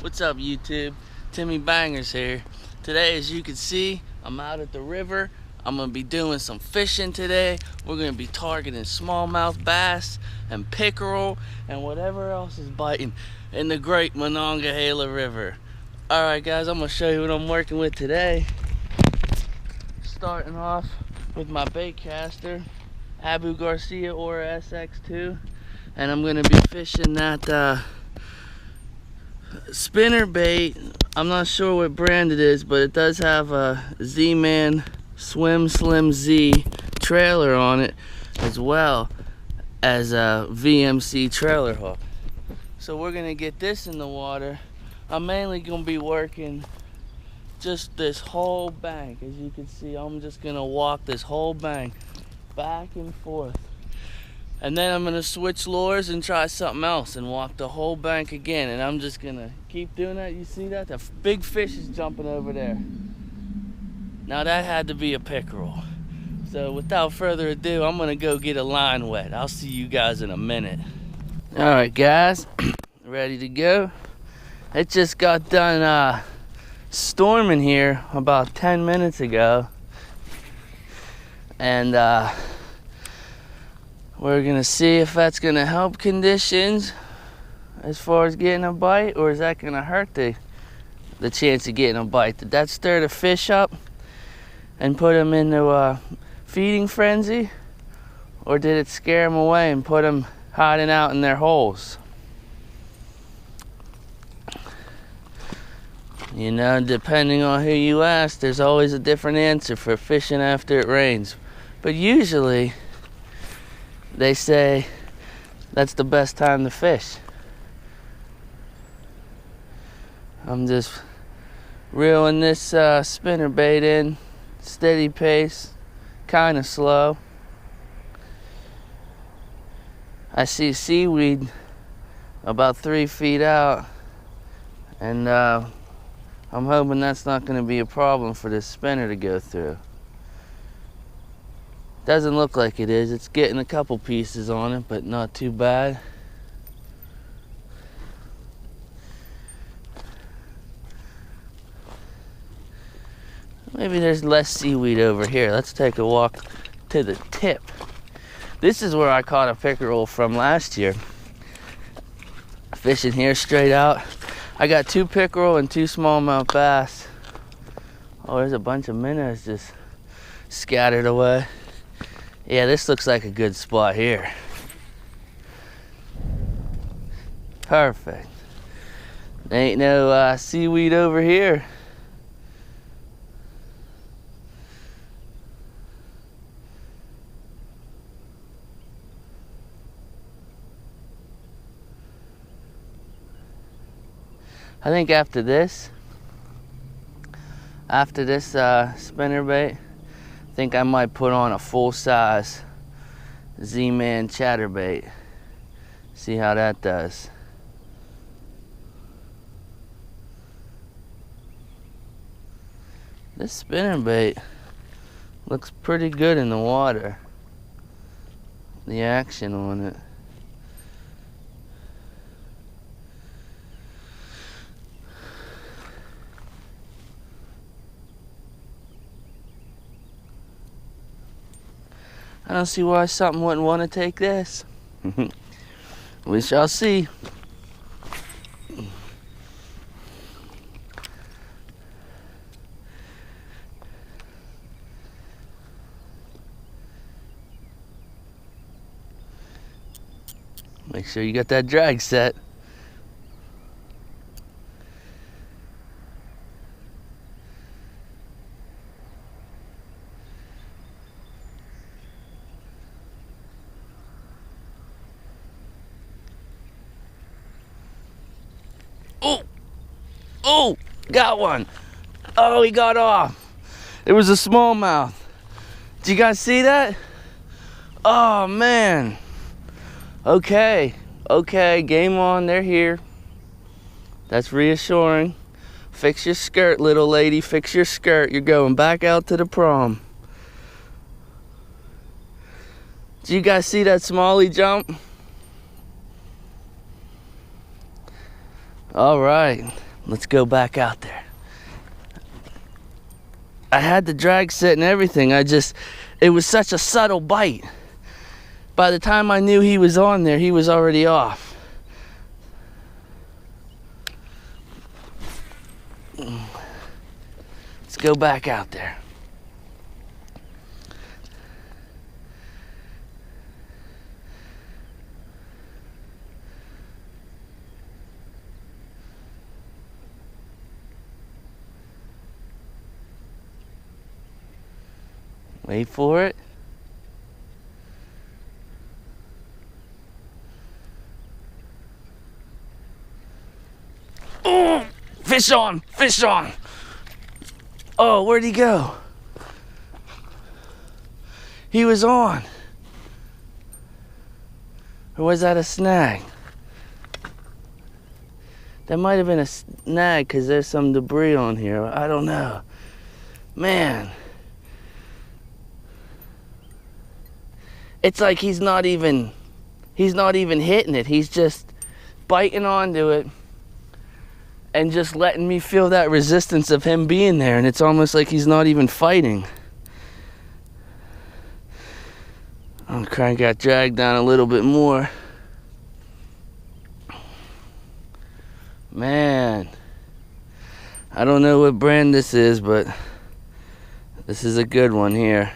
What's up, YouTube? Timmy Bangerz here. Today, as you can see, I'm out at the river. I'm gonna be doing some fishing today. We're gonna be targeting smallmouth bass and pickerel and whatever else is biting in the great Monongahela River. Alright guys, I'm gonna show you what I'm working with today. Starting off with my bait caster, Abu Garcia or SX2. And I'm gonna be fishing that spinner bait. I'm not sure what brand it is, but it does have a Z-Man Swim Slim Z trailer on it, as well as a VMC trailer hook. So we're gonna get this in the water. I'm mainly gonna be working just this whole bank. As you can see, I'm just gonna walk this whole bank back and forth. And then I'm gonna switch lures and try something else and walk the whole bank again. And I'm just gonna keep doing that. You see that? The big fish is jumping over there. Now that had to be a pickerel. So without further ado, I'm gonna go get a line wet. I'll see you guys in a minute. All right, guys, ready to go? It just got done storming here about 10 minutes ago. And we're gonna see if that's gonna help conditions as far as getting a bite, or is that gonna hurt the chance of getting a bite? Did that stir the fish up and put them into a feeding frenzy, or did it scare them away and put them hiding out in their holes? You know, depending on who you ask, there's always a different answer for fishing after it rains. But usually they say that's the best time to fish. I'm just reeling this spinner bait in, steady pace, kind of slow. I see seaweed about 3 feet out, and I'm hoping that's not going to be a problem for this spinner to go through. Doesn't look like it is. It's getting a couple pieces on it, but not too bad. Maybe there's less seaweed over here. Let's take a walk to the tip. This is where I caught a pickerel from last year. Fishing here straight out. I got 2 pickerel and 2 smallmouth bass. Oh, there's a bunch of minnows just scattered away. Yeah, this looks like a good spot here. Perfect. There ain't no seaweed over here. I think after this spinner bait, I think I might put on a full-size Z-Man chatterbait. See how that does. This spinner bait looks pretty good in the water. The action on it. I don't see why something wouldn't want to take this. We shall see. Make sure you got that drag set. Oh, oh, got one. Oh, he got off. It was a smallmouth. Did you guys see that? Oh, man. Okay, game on, they're here. That's reassuring. Fix your skirt, little lady, fix your skirt. You're going back out to the prom. Did you guys see that smallie jump? All right, Let's go back out there. I had the drag set and everything. It was such a subtle bite. By the time I knew he was on there, he was already off. Let's go back out there. Wait for it. Oh, fish on, fish on. Oh, where'd he go? He was on. Or was that a snag? That might have been a snag because there's some debris on here. I don't know. Man. It's like he's not even hitting it. He's just biting onto it and just letting me feel that resistance of him being there, and it's almost like he's not even fighting. I'm trying to get dragged down a little bit more. Man, I don't know what brand this is, but this is a good one here.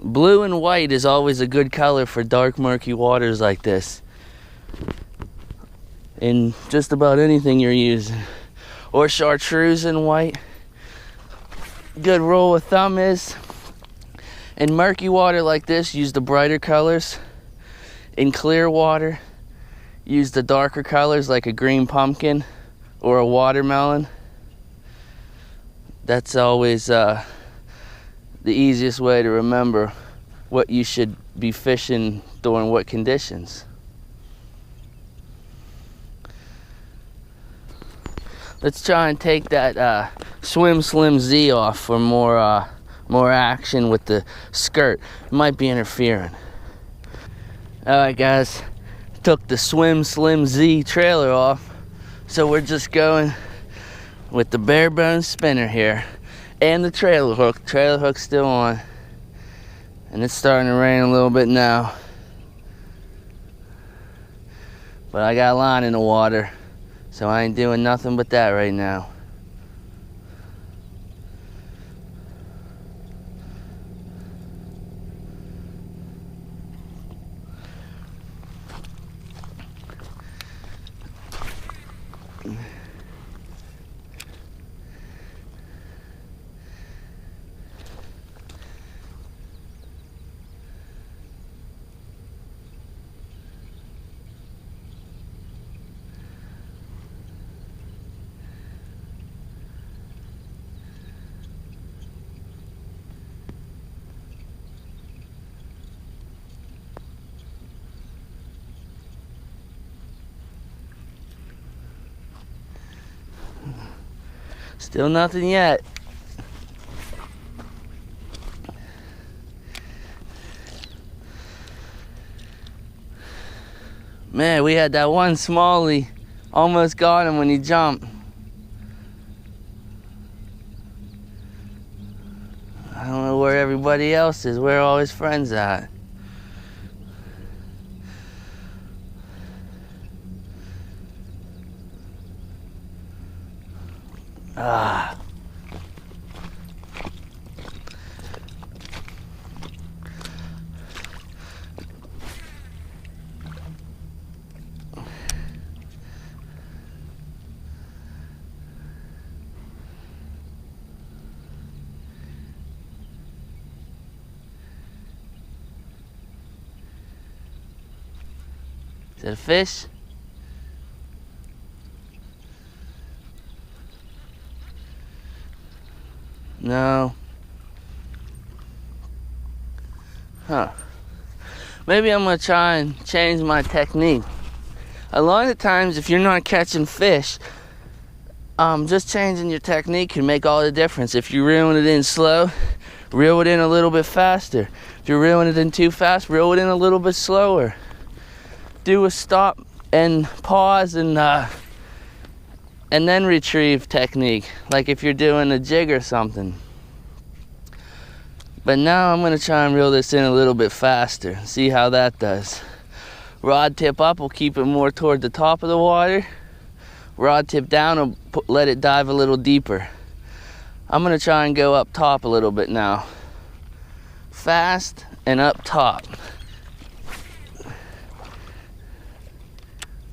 Blue and white is always a good color for dark, murky waters like this. In just about anything you're using. Or chartreuse and white. Good rule of thumb is, in murky water like this, use the brighter colors. In clear water, use the darker colors like a green pumpkin or a watermelon. That's always the easiest way to remember what you should be fishing during what conditions. Let's try and take that Swim Slim Z off for more action with the skirt. It might be interfering. Alright guys, took the Swim Slim Z trailer off, so we're just going with the bare bones spinner here. And the trailer hook. Trailer hook's still on. And it's starting to rain a little bit now. But I got a line in the water, so I ain't doing nothing but that right now. Still nothing yet. Man, we had that one smallie. Almost got him when he jumped. I don't know where everybody else is. Where are all his friends at? Ah. Is that a fish? No. Huh. Maybe I'm gonna try and change my technique. A lot of times if you're not catching fish, just changing your technique can make all the difference. If you're reeling it in slow, reel it in a little bit faster. If you're reeling it in too fast, reel it in a little bit slower. Do a stop and pause and and then retrieve technique, like if you're doing a jig or something. But now I'm going to try and reel this in a little bit faster, see how that does. Rod tip up will keep it more toward the top of the water. Rod tip down will let it dive a little deeper. I'm going to try and go up top a little bit now. Fast and up top.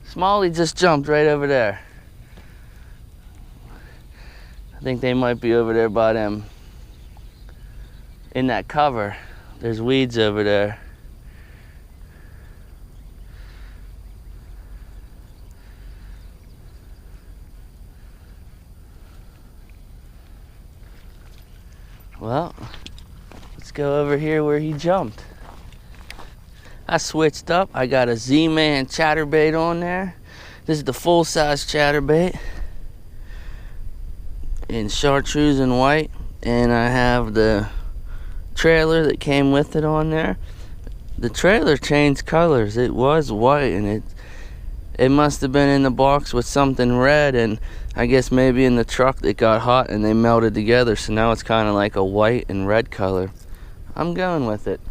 Smalley just jumped right over there. I think they might be over there by them. In that cover, there's weeds over there. Well, let's go over here where he jumped. I switched up. I got a Z-Man chatterbait on there. This is the full-size chatterbait in chartreuse and white, and I have the trailer that came with it on there. The trailer changed colors. It was white, and it must have been in the box with something red, and I guess maybe in the truck it got hot and they melted together, so now it's kind of like a white and red color. I'm going with it.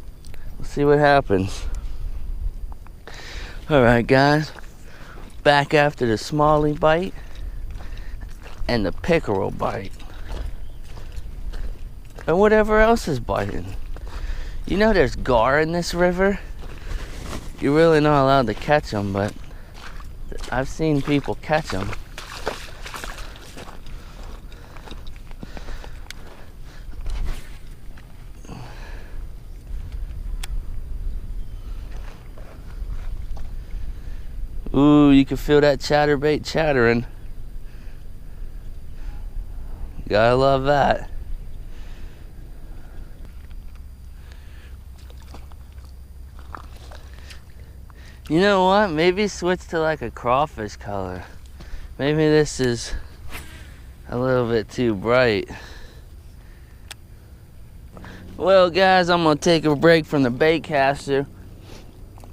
We'll see what happens. Alright guys, back after the Smalley bite and the pickerel bite. And whatever else is biting. You know there's gar in this river. You're really not allowed to catch them, but I've seen people catch them. Ooh, you can feel that chatterbait chattering. Gotta love that. You know what? Maybe switch to like a crawfish color. Maybe this is a little bit too bright. Well guys, I'm gonna take a break from the bait caster.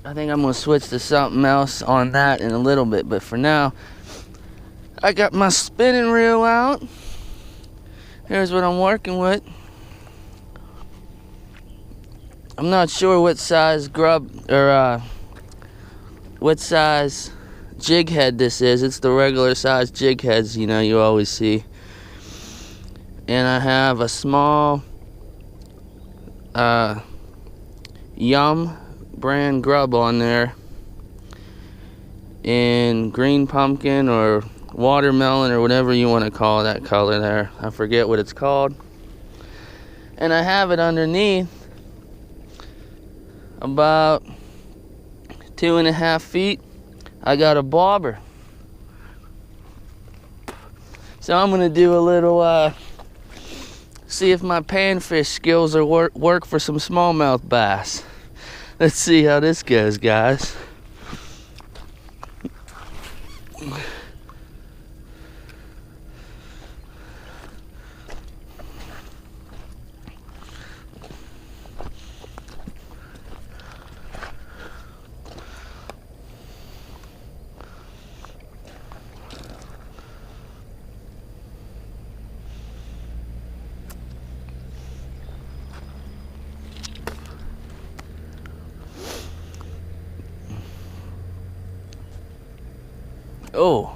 I think I'm gonna switch to something else on that in a little bit, but for now, I got my spinning reel out. Here's what I'm working with. I'm not sure what size grub or what size jig head this is. It's the regular size jig heads, you know, you always see. And I have a small Yum brand grub on there in green pumpkin or watermelon or whatever you want to call that color there. I forget what it's called. And I have it underneath about 2.5 feet. I got a bobber. So I'm gonna do a little see if my panfish skills are work for some smallmouth bass. Let's see how this goes, guys. Oh.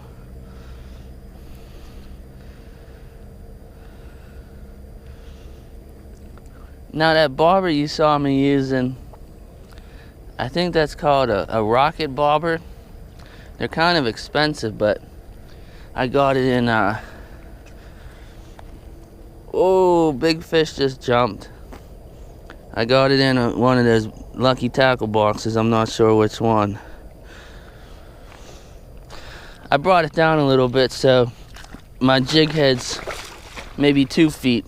Now that bobber you saw me using, I think that's called a rocket bobber. They're kind of expensive, but I got it in oh, big fish just jumped. I got it in one of those lucky tackle boxes. I'm not sure which one. I brought it down a little bit so my jig head's maybe 2 feet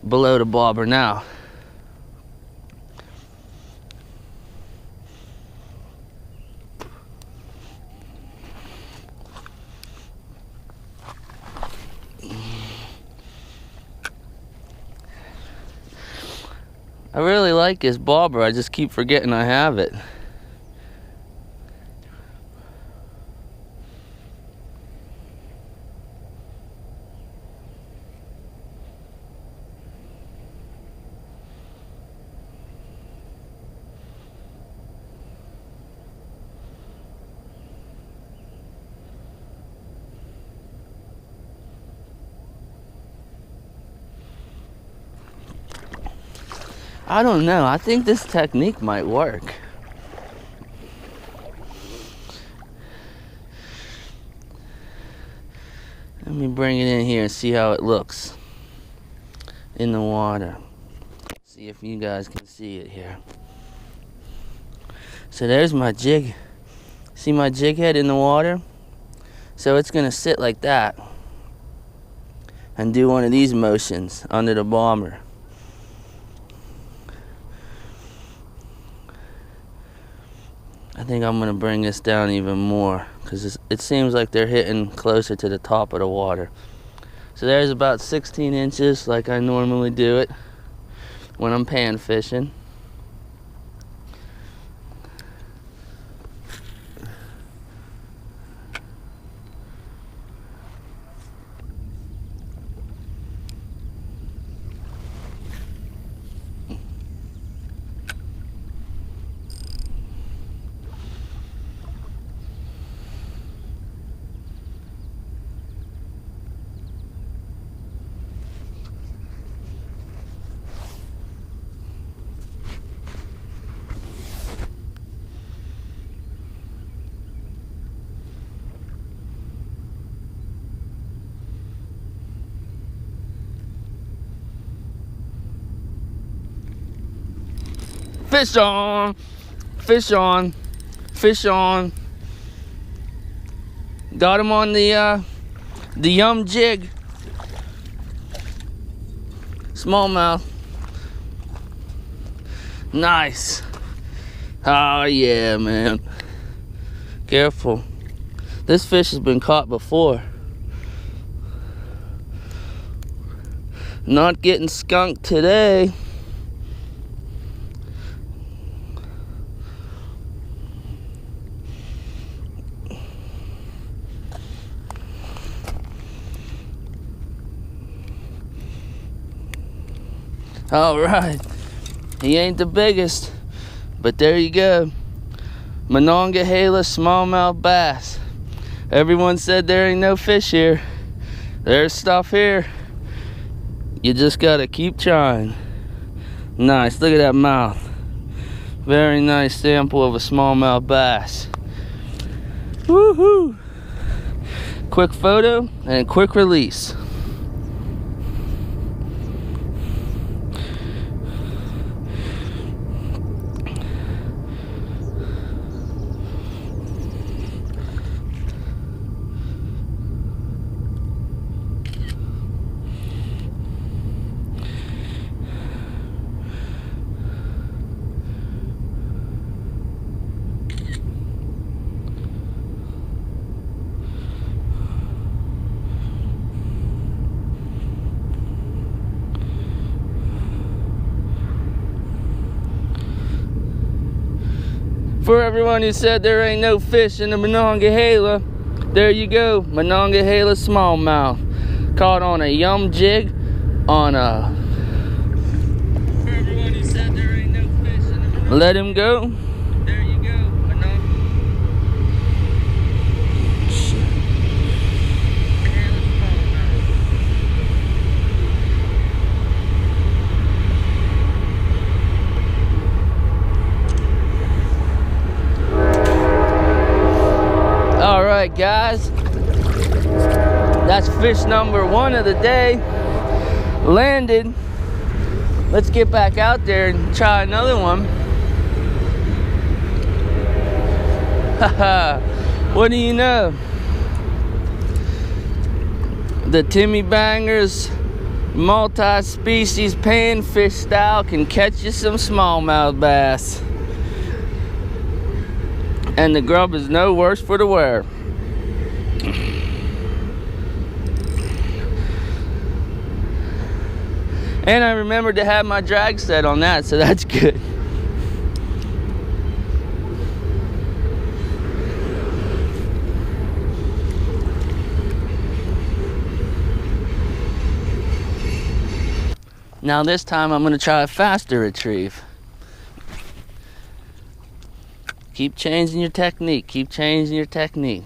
below the bobber now. I really like this bobber, I just keep forgetting I have it. I don't know. I think this technique might work. Let me bring it in here and see how it looks in the water. See if you guys can see it here. So there's my jig. See my jig head in the water? So it's gonna sit like that and do one of these motions under the bomber. I think I'm gonna bring this down even more because it seems like they're hitting closer to the top of the water. So there's about 16 inches like I normally do it when I'm pan fishing. Fish on, fish on, fish on. Got him on the yum jig. Smallmouth. Nice. Oh yeah, man. Careful. This fish has been caught before. Not getting skunked today. All right, he ain't the biggest, but there you go. Monongahela smallmouth bass. Everyone said there ain't no fish here. There's stuff here. You just gotta keep trying. Nice, look at that mouth. Very nice sample of a smallmouth bass. Woohoo! Quick photo and quick release. For everyone who said there ain't no fish in the Monongahela, there you go, Monongahela smallmouth. Caught on a yum jig on a... For everyone who said there ain't no fish in the Monongahela, let him go. There you go, Alright guys, that's fish number 1 of the day. Landed. Let's get back out there and try another one. Haha, what do you know? The Timmy Bangerz multi-species panfish style can catch you some smallmouth bass. And the grub is no worse for the wear. And I remembered to have my drag set on that, so that's good. Now this time I'm going to try a faster retrieve. Keep changing your technique. Keep changing your technique.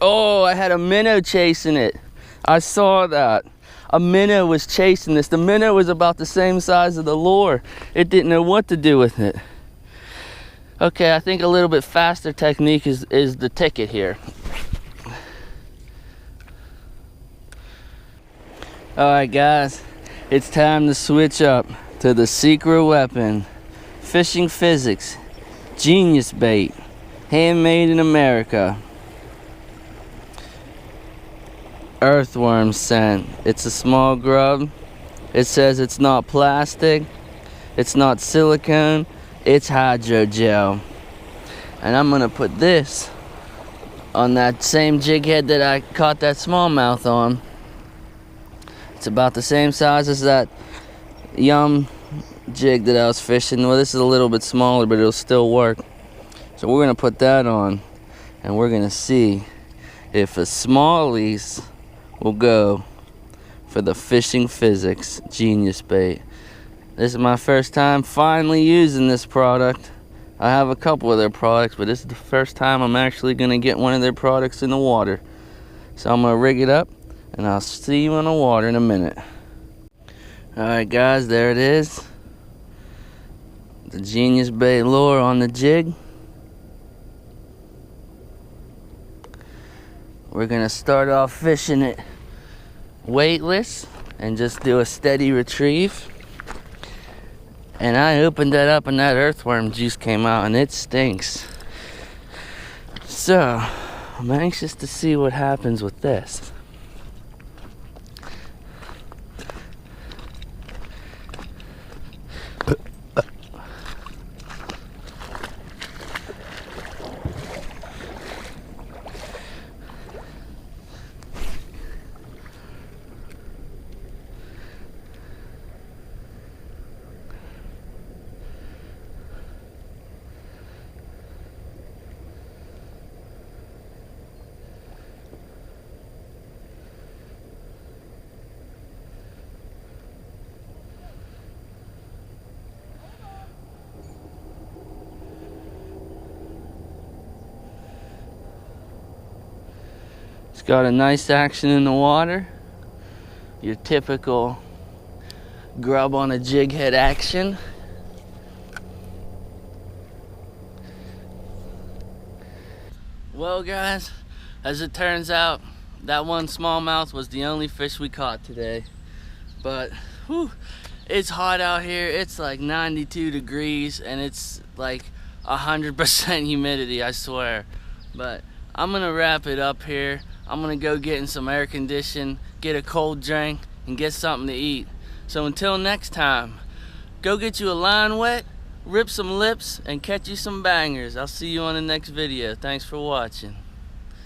Oh, I had a minnow chasing it. I saw that. A minnow was chasing this. The minnow was about the same size of the lure. It didn't know what to do with it. Okay, I think a little bit faster technique is the ticket here. Alright guys, it's time to switch up to the secret weapon. Fishing Physics, Genius Bait, handmade in America. Earthworm scent. It's a small grub. It says it's not plastic, it's not silicone, it's hydrogel. And I'm gonna put this on that same jig head that I caught that smallmouth on. It's about the same size as that Yum jig that I was fishing. Well, this is a little bit smaller, but it'll still work. So we're gonna put that on, and we're gonna see if a smallies will go for the Fishing Physics Genius Bait. This is my first time finally using this product. I have a couple of their products, but this is the first time I'm actually gonna get one of their products in the water. So I'm gonna rig it up, and I'll see you in the water in a minute. Alright guys, there it is. The Genius Bait lure on the jig. We're gonna start off fishing it weightless and just do a steady retrieve. And I opened that up and that earthworm juice came out and it stinks. So I'm anxious to see what happens with this. It's got a nice action in the water. Your typical grub on a jig head action. Well guys, as it turns out, that one smallmouth was the only fish we caught today. But whew, it's hot out here. It's like 92 degrees and it's like 100% humidity, I swear. But I'm gonna wrap it up here. I'm gonna go get in some air condition, get a cold drink, and get something to eat. So until next time, go get you a line wet, rip some lips, and catch you some bangers. I'll see you on the next video. Thanks for watching.